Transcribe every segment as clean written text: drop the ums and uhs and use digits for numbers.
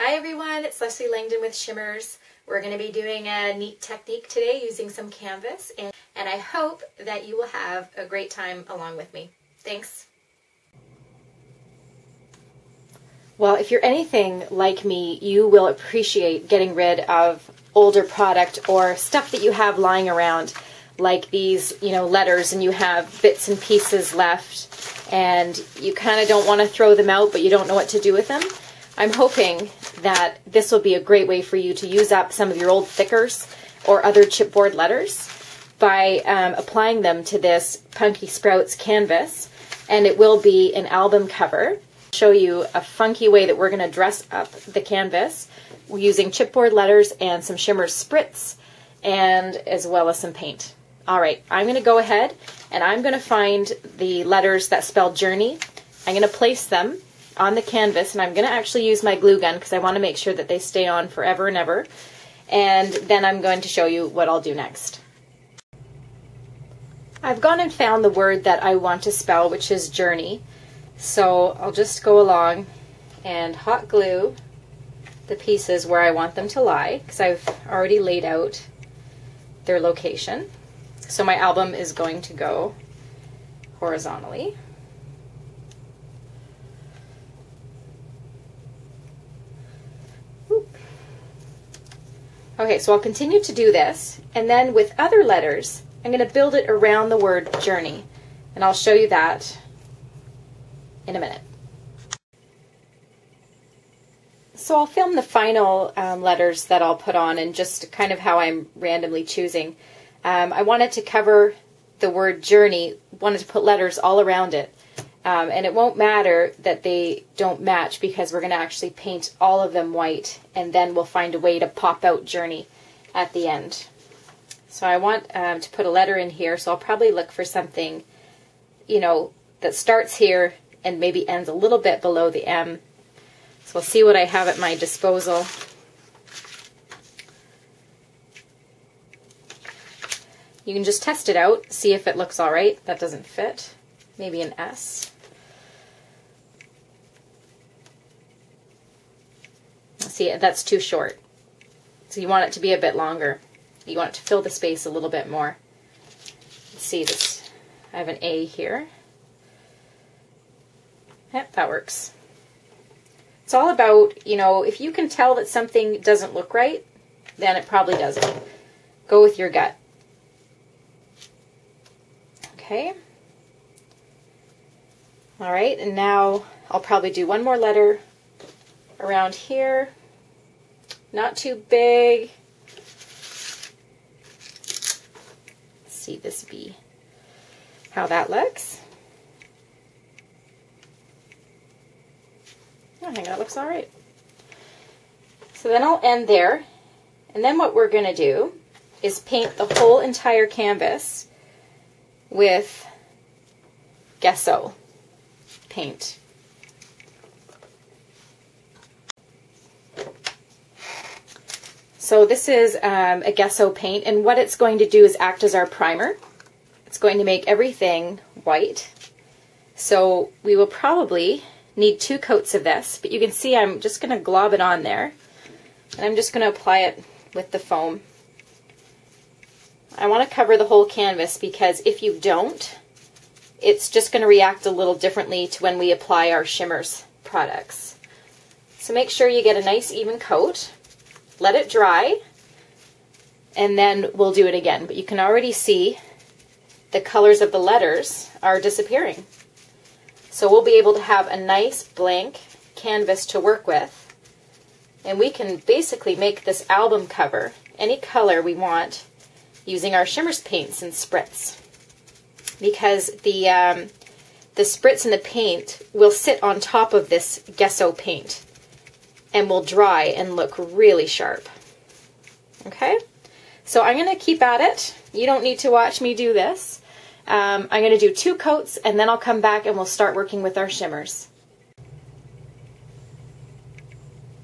Hi everyone, it's Lesley Langdon with Shimmerz. We're going to be doing a neat technique today using some canvas, and I hope that you will have a great time along with me. Thanks. Well, if you're anything like me, you will appreciate getting rid of older product or stuff that you have lying around, like these, letters, and you have bits and pieces left, and you kind of don't want to throw them out, but you don't know what to do with them. I'm hoping that this will be a great way for you to use up some of your old thickers or other chipboard letters by applying them to this Punky Sprouts canvas, and it will be an album cover. I'll show you a funky way that we're going to dress up the canvas using chipboard letters and some Shimmerz Spritz, and as well as some paint. All right, I'm going to go ahead and I'm going to find the letters that spell journey. I'm going to place them on the canvas, and I'm going to actually use my glue gun because I want to make sure that they stay on forever and ever. And then I'm going to show you what I'll do next. I've gone and found the word that I want to spell, which is journey. So I'll just go along and hot glue the pieces where I want them to lie, because I've already laid out their location. So my album is going to go horizontally. Okay, so I'll continue to do this, and then with other letters, I'm going to build it around the word journey, and I'll show you that in a minute. So I'll film the final letters that I'll put on, and just kind of how I'm randomly choosing. I wanted to cover the word journey, wanted to put letters all around it. And it won't matter that they don't match, because we're going to actually paint all of them white, and then we'll find a way to pop out journey at the end. So I want to put a letter in here, so I'll probably look for something, that starts here and maybe ends a little bit below the M. So we'll see what I have at my disposal. You can just test it out, see if it looks all right. That doesn't fit. Maybe an S. See, that's too short. So you want it to be a bit longer. You want it to fill the space a little bit more. Let's see this. I have an A here. Yep, that works. It's all about, if you can tell that something doesn't look right, then it probably doesn't. Go with your gut. Okay. All right, and now I'll probably do one more letter around here. Not too big. Let's see this B, how that looks. I think that looks all right. So then I'll end there, and then what we're going to do is paint the whole entire canvas with Gesso Paint. So this is a Gesso Paint, and what it's going to do is act as our primer. It's going to make everything white. So we will probably need 2 coats of this, but you can see I'm just going to glob it on there, and I'm just going to apply it with the foam. I want to cover the whole canvas, because if you don't, it's just going to react a little differently to when we apply our Shimmerz products. So make sure you get a nice even coat, let it dry, and then we'll do it again. But you can already see the colors of the letters are disappearing. So we'll be able to have a nice blank canvas to work with, and we can basically make this album cover any color we want using our Shimmerz paints and spritz, because the spritz and the paint will sit on top of this Gesso paint and will dry and look really sharp. Okay, so I'm going to keep at it. You don't need to watch me do this. I'm going to do 2 coats, and then I'll come back and we'll start working with our Shimmerz.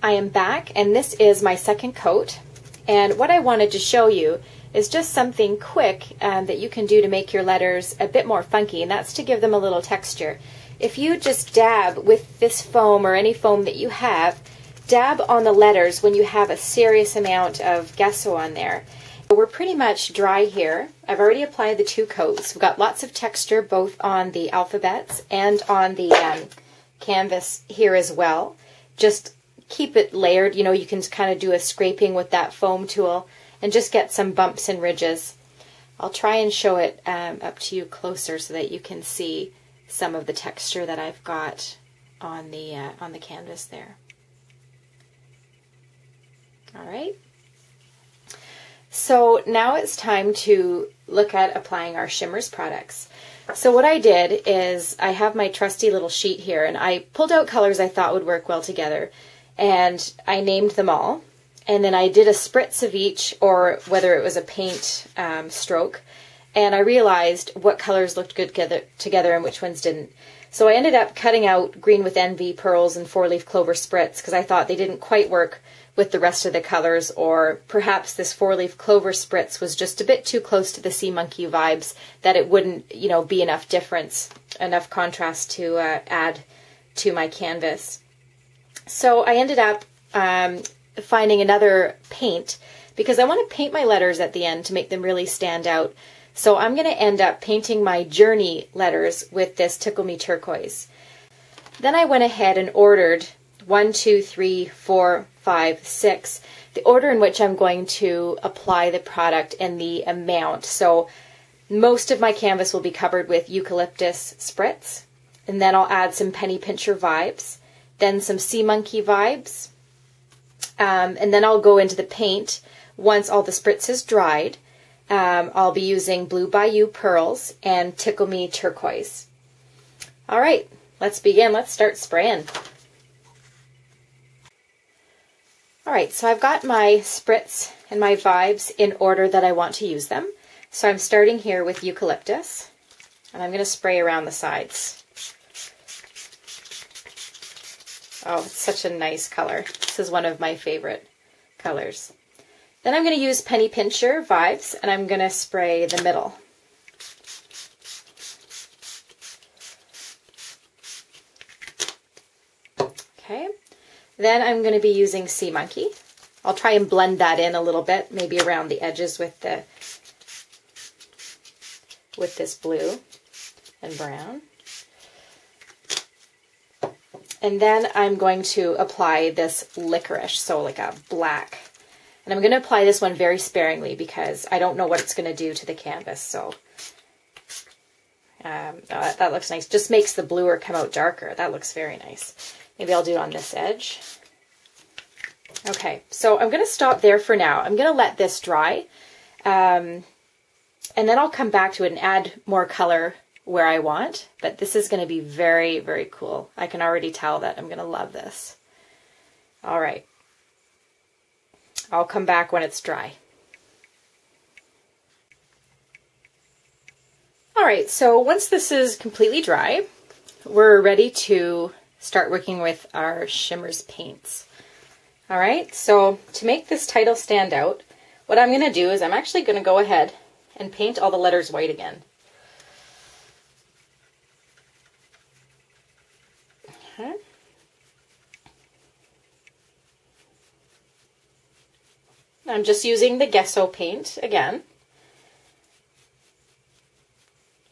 I am back, and this is my second coat, and what I wanted to show you is just something quick that you can do to make your letters a bit more funky, and that's to give them a little texture. If you just dab with this foam or any foam that you have, dab on the letters when you have a serious amount of gesso on there. We're pretty much dry here. I've already applied the 2 coats. We've got lots of texture both on the alphabets and on the canvas here as well. Just keep it layered. You know, you can kind of do a scraping with that foam tool and just get some bumps and ridges. I'll try and show it up to you closer so that you can see some of the texture that I've got on the canvas there. All right. So now it's time to look at applying our Shimmerz products. So what I did is I have my trusty little sheet here, and I pulled out colors I thought would work well together, and I named them all. And then I did a spritz of each, or whether it was a paint stroke, and I realized what colors looked good together and which ones didn't. So I ended up cutting out Green with Envy pearls and 4-leaf clover spritz because I thought they didn't quite work with the rest of the colors, or perhaps this 4-leaf clover spritz was just a bit too close to the Sea Monkey Vibez that it wouldn't, you know, be enough difference, enough contrast to add to my canvas. So I ended up finding another paint because I want to paint my letters at the end to make them really stand out. So I'm going to end up painting my Journey letters with this Tickle Me Turquoise. Then I went ahead and ordered 1, 2, 3, 4, 5, 6, the order in which I'm going to apply the product and the amount. So most of my canvas will be covered with Eucalyptus Spritz, and then I'll add some Penny Pincher Vibes, then some Sea Monkey Vibes, and then I'll go into the paint once all the spritz is dried. I'll be using Blue Bayou Pearls and Tickle Me Turquoise. All right, let's begin. Let's start spraying. All right, so I've got my spritz and my vibes in order that I want to use them. So I'm starting here with Eucalyptus, and I'm going to spray around the sides. Oh, it's such a nice color. This is one of my favorite colors. Then I'm going to use Penny Pincher Vibes, and I'm going to spray the middle. Okay. Then I'm going to be using Sea Monkey. I'll try and blend that in a little bit, maybe around the edges with this blue and brown. And then I'm going to apply this licorice, so like a black. And I'm going to apply this one very sparingly because I don't know what it's going to do to the canvas. So that looks nice. Just makes the bluer come out darker. That looks very nice. Maybe I'll do it on this edge. Okay, so I'm going to stop there for now. I'm going to let this dry, and then I'll come back to it and add more color where I want. But this is going to be very, very cool. I can already tell that I'm going to love this. All right. I'll come back when it's dry. All right, so once this is completely dry, we're ready to start working with our Shimmerz paints. All right, so to make this title stand out, what I'm going to do is I'm actually going to go ahead and paint all the letters white again. Okay. I'm just using the Gesso Paint again.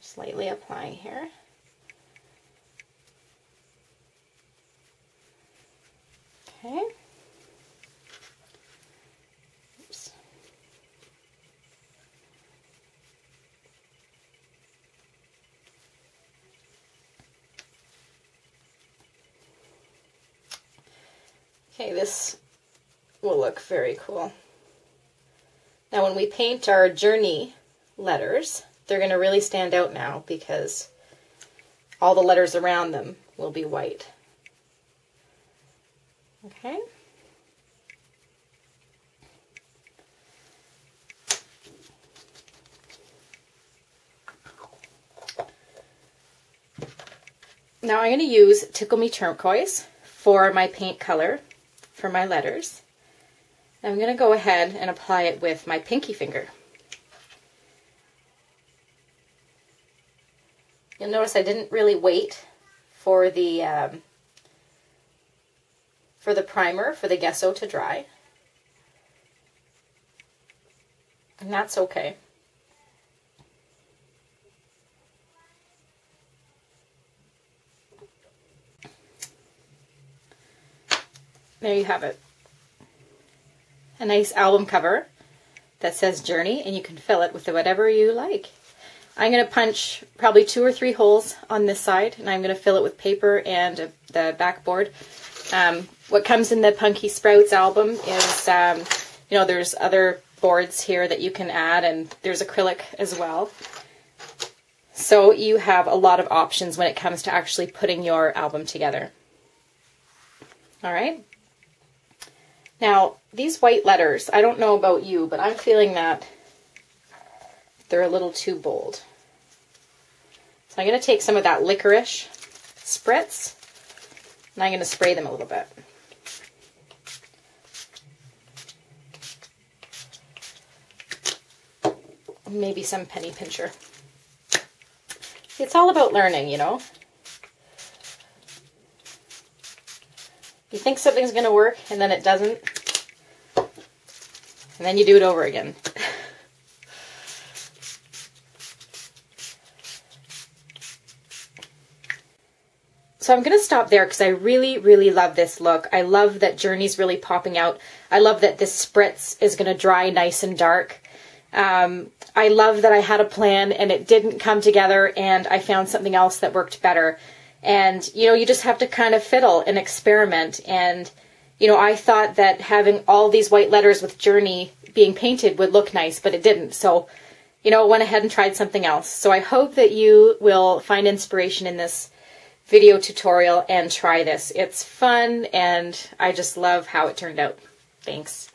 Just lightly applying here. Okay. Oops. Okay, this will look very cool. Now when we paint our Journey letters, they're going to really stand out now because all the letters around them will be white. Okay. Now I'm going to use Tickle Me Turquoise for my paint color for my letters. I'm going to go ahead and apply it with my pinky finger. You'll notice I didn't really wait for the for the primer for the gesso to dry. And that's okay. There you have it. A nice album cover that says Journey, and you can fill it with whatever you like. I'm going to punch probably 2 or 3 holes on this side, and I'm going to fill it with paper and the backboard. What comes in the Punky Sprouts album is, you know, there's other boards here that you can add, and there's acrylic as well. So you have a lot of options when it comes to actually putting your album together. All right. Now, these white letters, I don't know about you, but I'm feeling that they're a little too bold. So I'm going to take some of that Licorice Spritz, and I'm going to spray them a little bit. Maybe some penny pincher. It's all about learning, you know. You think something's going to work, and then it doesn't. And then you do it over again. So I'm going to stop there because I really, really love this look. I love that Journey's really popping out. I love that this spritz is going to dry nice and dark. I love that I had a plan and it didn't come together, and I found something else that worked better. And, you know, you just have to kind of fiddle and experiment. And, you know, I thought that having all these white letters with Journey being painted would look nice, but it didn't. So, you know, I went ahead and tried something else. So I hope that you will find inspiration in this video tutorial and try this. It's fun, and I just love how it turned out. Thanks.